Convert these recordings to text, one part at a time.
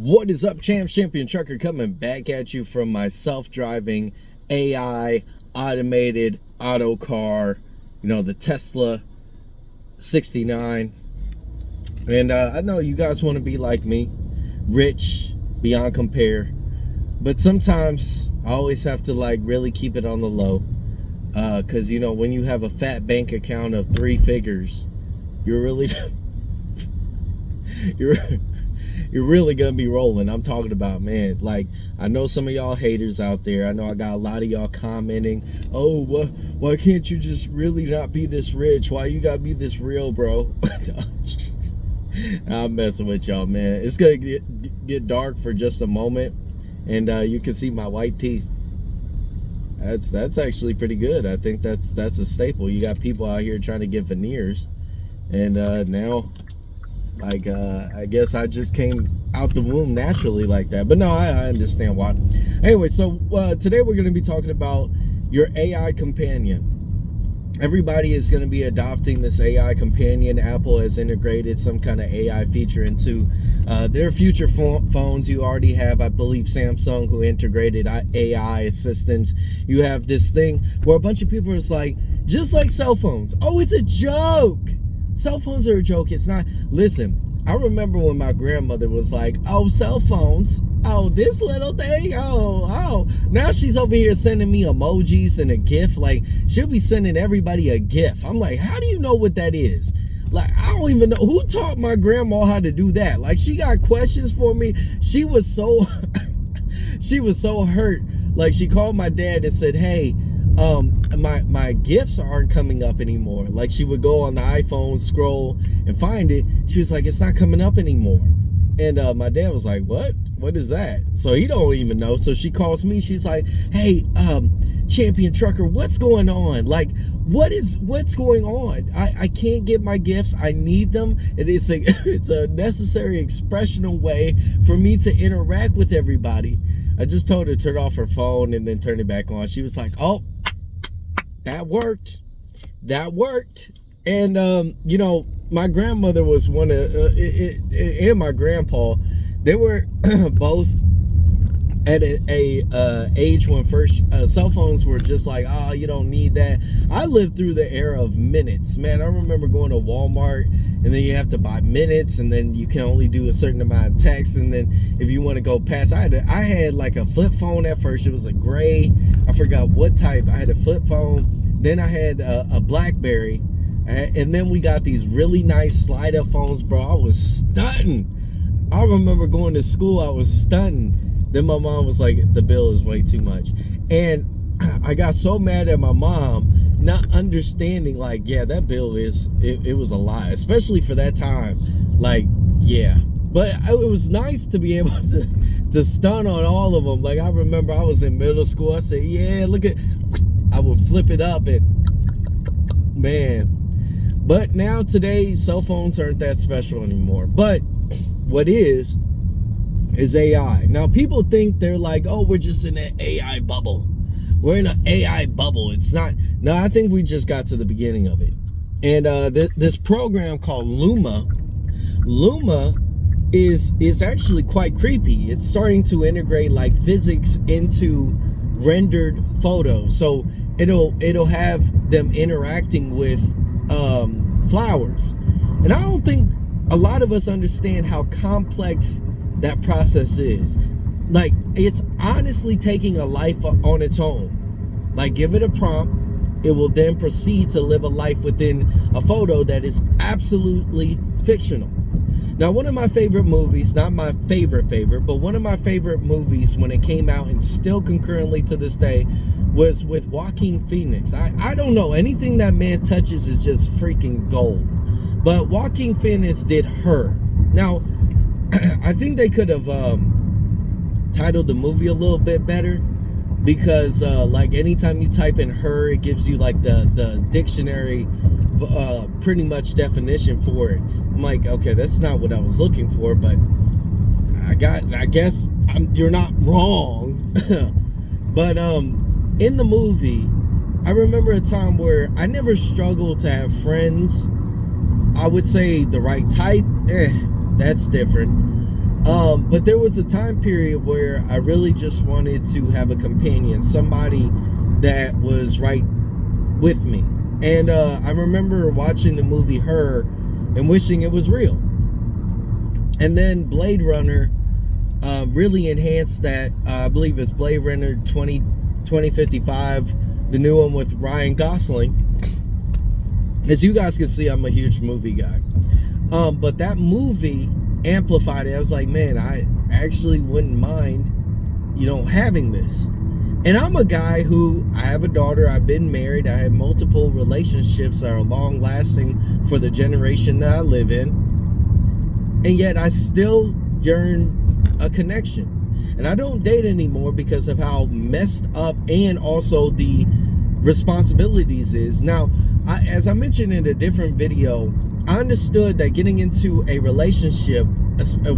What is up, champs? Champion Trucker coming back at you from my self-driving AI automated auto car, the Tesla 69. And I know you guys want to be like me, rich beyond compare, but sometimes I always have to really keep it on the low, because when you have a fat bank account of 3 figures, you're really you're really gonna be rolling. I'm talking about, man, I know some of y'all haters out there. I know I got a lot of y'all commenting, oh, why can't you just really not be this rich? Why you gotta be this real, bro? I'm messing with y'all, man. It's gonna get dark for just a moment, and you can see my white teeth. That's actually pretty good. I think that's a staple. You got people out here trying to get veneers, and now I guess I just came out the womb naturally like that. But no, I understand why. Anyway, so today we're going to be talking about your AI companion. Everybody is going to be adopting this AI companion. Apple has integrated some kind of AI feature into their future phones. You already have, I believe, Samsung, who integrated AI assistants. You have this thing where a bunch of people are just like cell phones. Oh, it's a joke. Cell phones are a joke. It's not. Listen, I remember when my grandmother was like, oh, cell phones. Oh, this little thing. Oh. Now she's over here sending me emojis and a GIF. She'll be sending everybody a GIF. I'm like, how do you know what that is? I don't even know. Who taught my grandma how to do that? She got questions for me. She was so, she was so hurt. She called my dad and said, hey, my gifts aren't coming up anymore. She would go on the iPhone, scroll and find it. She was like, it's not coming up anymore. And my dad was like, what is that? So he don't even know. So she calls me. She's like, hey, Champion Trucker, what's going on? What's going on? I can't get my gifts. I need them. It's a necessary expressional way for me to interact with everybody. I just told her to turn off her phone and then turn it back on. She was like, oh, that worked. And my grandmother was one of and my grandpa, they were both at a age when first cell phones were just oh, you don't need that. I lived through the era of minutes, man. I remember going to Walmart, and then you have to buy minutes, and then you can only do a certain amount of text, and then if you want to go past, I had a flip phone at first. It was a gray, I forgot what type. I had a flip phone, then I had a BlackBerry, and then we got these really nice slide up phones, bro. I was stunting. I remember going to school, I was stunting. Then my mom was like, the bill is way too much. And I got so mad at my mom, not understanding, yeah, that bill it was a lot, especially for that time. Yeah. But it was nice to be able to stun on all of them. I remember I was in middle school. I said, yeah, look at, I would flip it up and, man. But now today, cell phones aren't that special anymore. But what is AI. Now, people think they're oh, we're just in an AI bubble. We're in an AI bubble. It's not. No, I think we just got to the beginning of it. And this program called Luma is actually quite creepy. It's starting to integrate physics into rendered photos. So it'll have them interacting with flowers. And I don't think a lot of us understand how complex that process is. It's honestly taking a life on its own. Give it a prompt, it will then proceed to live a life within a photo that is absolutely fictional. Now, one of my favorite movies, not my favorite, but one of my favorite movies when it came out, and still concurrently to this day, was with Joaquin Phoenix. I don't know, anything that man touches is just freaking gold. But Joaquin Phoenix did Her. Now, I think they could have titled the movie a little bit better, because anytime you type in Her, it gives you the dictionary pretty much definition for it. I'm like, okay, that's not what I was looking for, but I guess you're not wrong. But in the movie, I remember a time where I never struggled to have friends. I would say the right type, that's different. But there was a time period where I really just wanted to have a companion, somebody that was right with me. And I remember watching the movie Her and wishing it was real. And then Blade Runner really enhanced that. I believe it's Blade Runner 2055, the new one with Ryan Gosling. As you guys can see, I'm a huge movie guy. But that movie amplified it. I was like, man, I actually wouldn't mind, having this. And I'm a guy who, I have a daughter, I've been married, I have multiple relationships that are long lasting for the generation that I live in. And yet I still yearn a connection. And I don't date anymore because of how messed up and also the responsibilities is. Now, as I mentioned in a different video, I understood that getting into a relationship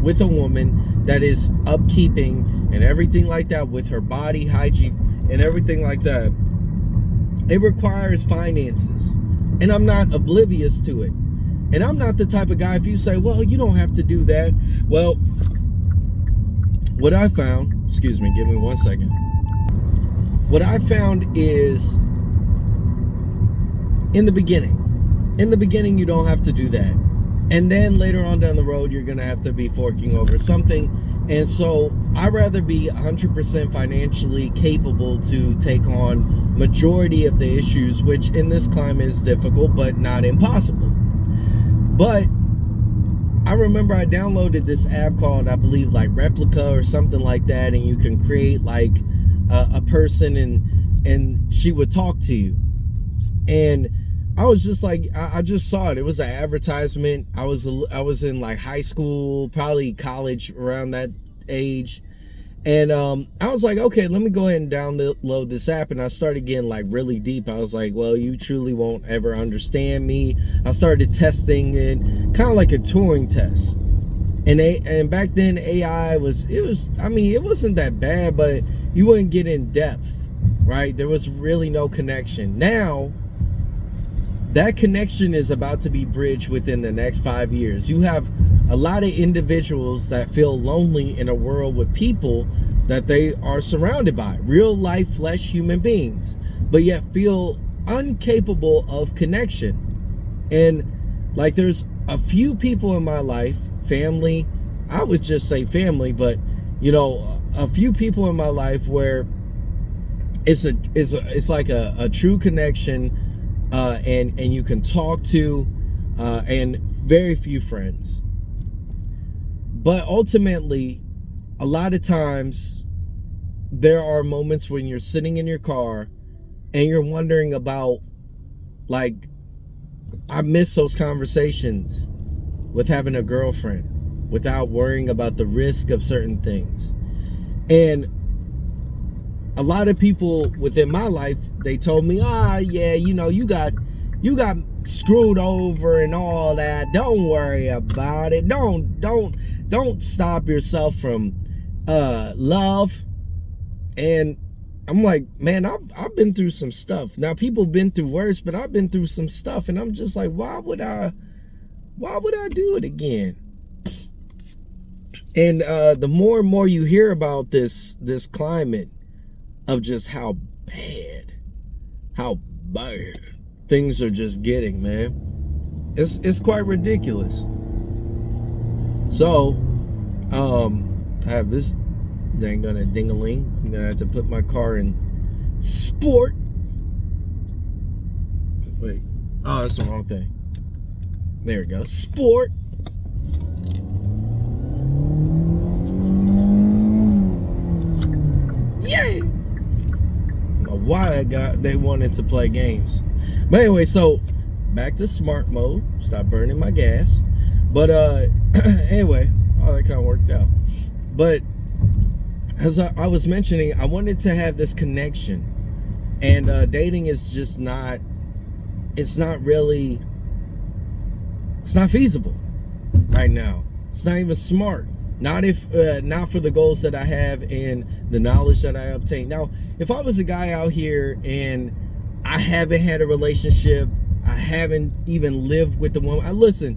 with a woman that is upkeeping and everything like that, with her body hygiene and everything like that, it requires finances. And I'm not oblivious to it. And I'm not the type of guy, if you say, well, you don't have to do that. Well, what I found, excuse me, give me 1 second. What I found is, in the beginning, you don't have to do that. And then later on down the road, you're going to have to be forking over something. And so I'd rather be 100% financially capable to take on majority of the issues, which in this climate is difficult, but not impossible. But I remember I downloaded this app called, I believe, like Replica or something like that. And you can create like a person and she would talk to you. And I was just like, I just saw it. It was an advertisement. I was in like high school, probably college around that age. And I was like, okay, let me go ahead and download this app. And I started getting like really deep. I was like, well, you truly won't ever understand me. I started testing it, kind of like a Turing test. And back then AI it wasn't that bad, but you wouldn't get in depth, right? There was really no connection. Now, that connection is about to be bridged within the next 5 years. You have a lot of individuals that feel lonely in a world with people that they are surrounded by, real life flesh human beings, but yet feel incapable of connection. And like, there's a few people in my life, family, I would just say family, but a few people in my life where it's like a true connection. And you can talk to, and very few friends. But ultimately, a lot of times, there are moments when you're sitting in your car and you're wondering about, like, I miss those conversations with having a girlfriend without worrying about the risk of certain things. And a lot of people within my life, they told me, yeah, you got screwed over and all that. Don't worry about it. Don't stop yourself from love. And I'm like, man, I've been through some stuff. Now, people been through worse, but I've been through some stuff, and I'm just like, why would I do it again? And the more and more you hear about this climate of just how bad things are just getting, man, it's quite ridiculous. So I have this dang on a ding-a-ling. I'm gonna have to put my car in sport. Wait, oh, that's the wrong thing. There we go, sport. Yay! Why they wanted to play games. But anyway, so back to smart mode. Stop burning my gas. But anyway, all that kind of worked out. But as I was mentioning, I wanted to have this connection. And dating is just not, it's not feasible right now. It's not even smart. Not for the goals that I have and the knowledge that I obtain. Now, if I was a guy out here and I haven't had a relationship, I haven't even lived with the woman. Listen,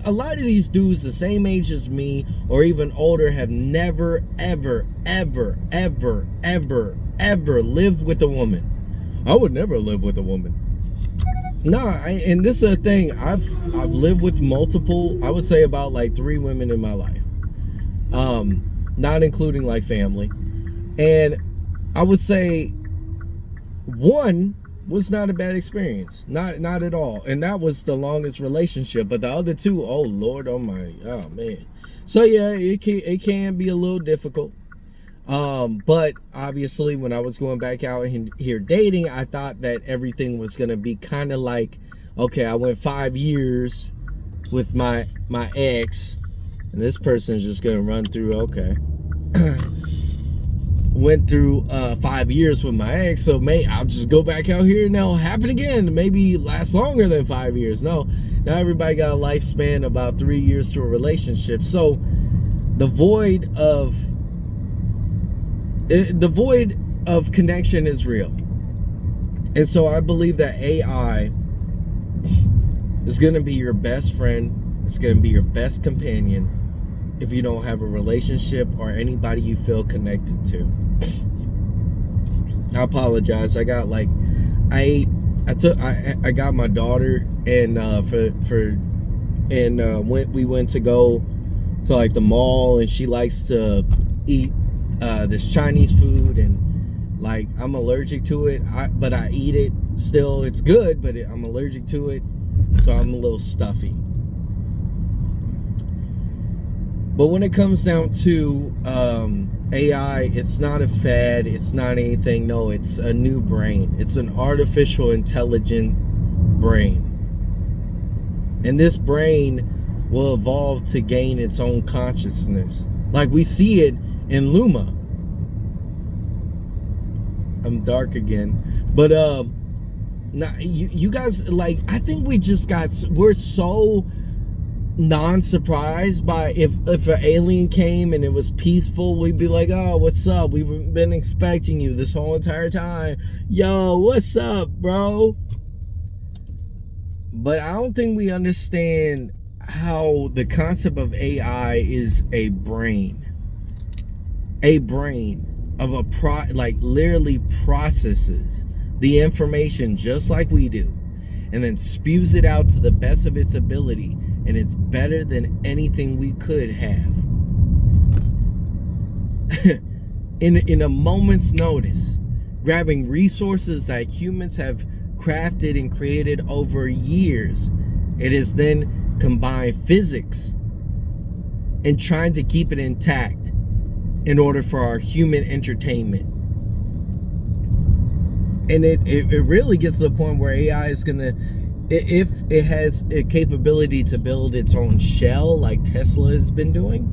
a lot of these dudes the same age as me or even older have never, ever, ever, ever, ever, ever lived with a woman. I would never live with a woman. And this is a thing. I've lived with multiple, I would say about like 3 women in my life. Not including like family. And I would say one was not a bad experience. Not at all. And that was the longest relationship. But the other 2, oh Lord, oh man. So yeah, it can be a little difficult. But obviously when I was going back out here dating, I thought that everything was gonna be kind of like, okay, I went 5 years with my ex, and this person's just gonna run through, okay. Went through 5 years with my ex, so I'll just go back out here and it'll happen again. Maybe last longer than 5 years. No, now everybody got a lifespan about 3 years to a relationship. So the void of connection is real. And so I believe that AI is going to be your best friend. It's going to be your best companion if you don't have a relationship or anybody you feel connected to. I apologize. I got like, I got my daughter and we went to go to like the mall, and she likes to eat this Chinese food, and like I'm allergic to it, but I eat it still. It's good, but I'm allergic to it, so I'm a little stuffy. But when it comes down to AI, it's not a fad, it's not anything. No, it's a new brain. It's an artificial intelligent brain, and this brain will evolve to gain its own consciousness, like we see it in Luma. I'm dark again, but now you guys, like, I think we're so non-surprised by if an alien came and it was peaceful, we'd be like, oh, what's up? We've been expecting you this whole entire time. Yo, what's up, bro? But I don't think we understand how the concept of AI is a brain of like literally processes the information just like we do, and then spews it out to the best of its ability, and it's better than anything we could have in a moment's notice, grabbing resources that humans have crafted and created over years. It is then combined physics and trying to keep it intact in order for our human entertainment. And it really gets to the point where AI is gonna, if it has a capability to build its own shell like Tesla has been doing,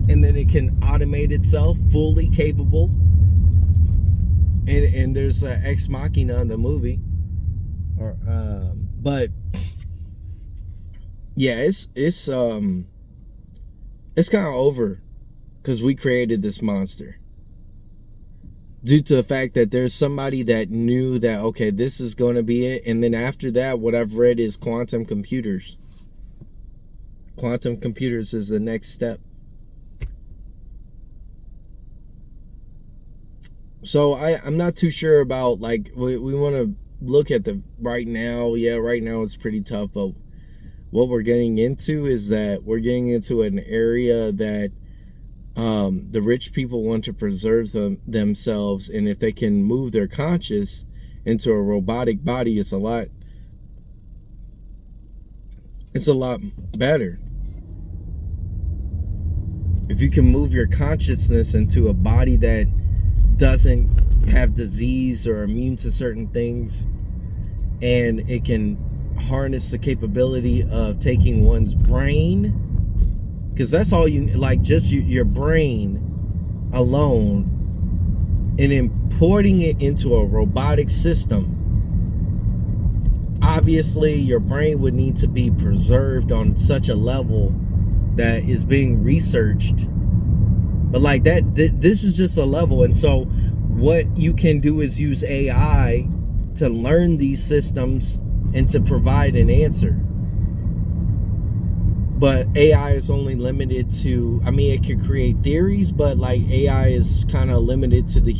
and then it can automate itself, fully capable. And there's Ex Machina in the movie, but yeah, it's kind of over, because we created this monster due to the fact that there's somebody that knew that, okay, this is going to be it. And then after that, what I've read is quantum computers. Quantum computers is the next step. So I'm not too sure about, like, we want to look at the right now. Yeah, right now it's pretty tough, but what we're getting into is that we're getting into an area that the rich people want to preserve themselves, and if they can move their conscious into a robotic body, it's a lot better. If you can move your consciousness into a body that doesn't have disease or immune to certain things, and it can harness the capability of taking one's brain, because that's all you, like, just your brain alone, and importing it into a robotic system. Obviously your brain would need to be preserved on such a level that is being researched, but like that, this is just a level. And so what you can do is use AI to learn these systems and to provide an answer. But AI is only limited to, I mean, it can create theories, but like AI is kind of limited to the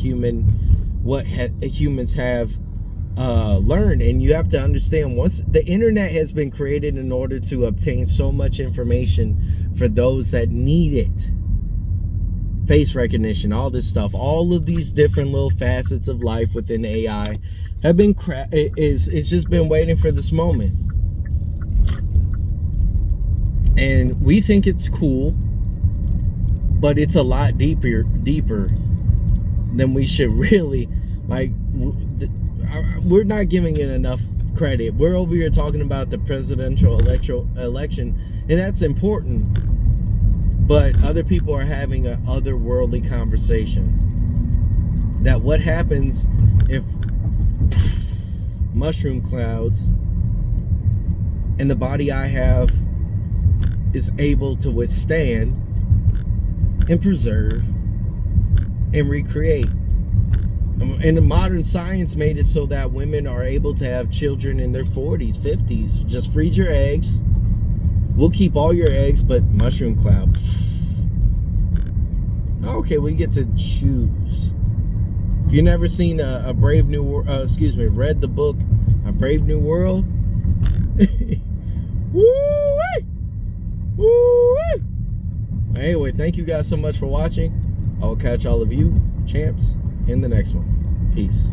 what humans have learned. And you have to understand, once the internet has been created in order to obtain so much information for those that need it, face recognition, all this stuff, all of these different little facets of life within AI have been it's just been waiting for this moment. And we think it's cool, but it's a lot deeper than we should really, like, we're not giving it enough credit. We're over here talking about the presidential election, and that's important, but other people are having an otherworldly conversation. That what happens if mushroom clouds and the body I have is able to withstand and preserve and recreate. And the modern science made it so that women are able to have children in their 40s, 50s. Just freeze your eggs. We'll keep all your eggs, but mushroom cloud. Okay, we get to choose. If you've never seen a Brave New World, read the book A Brave New World, woo-wee! Woo-wee! Anyway, thank you guys so much for watching. I will catch all of you champs in the next one. Peace.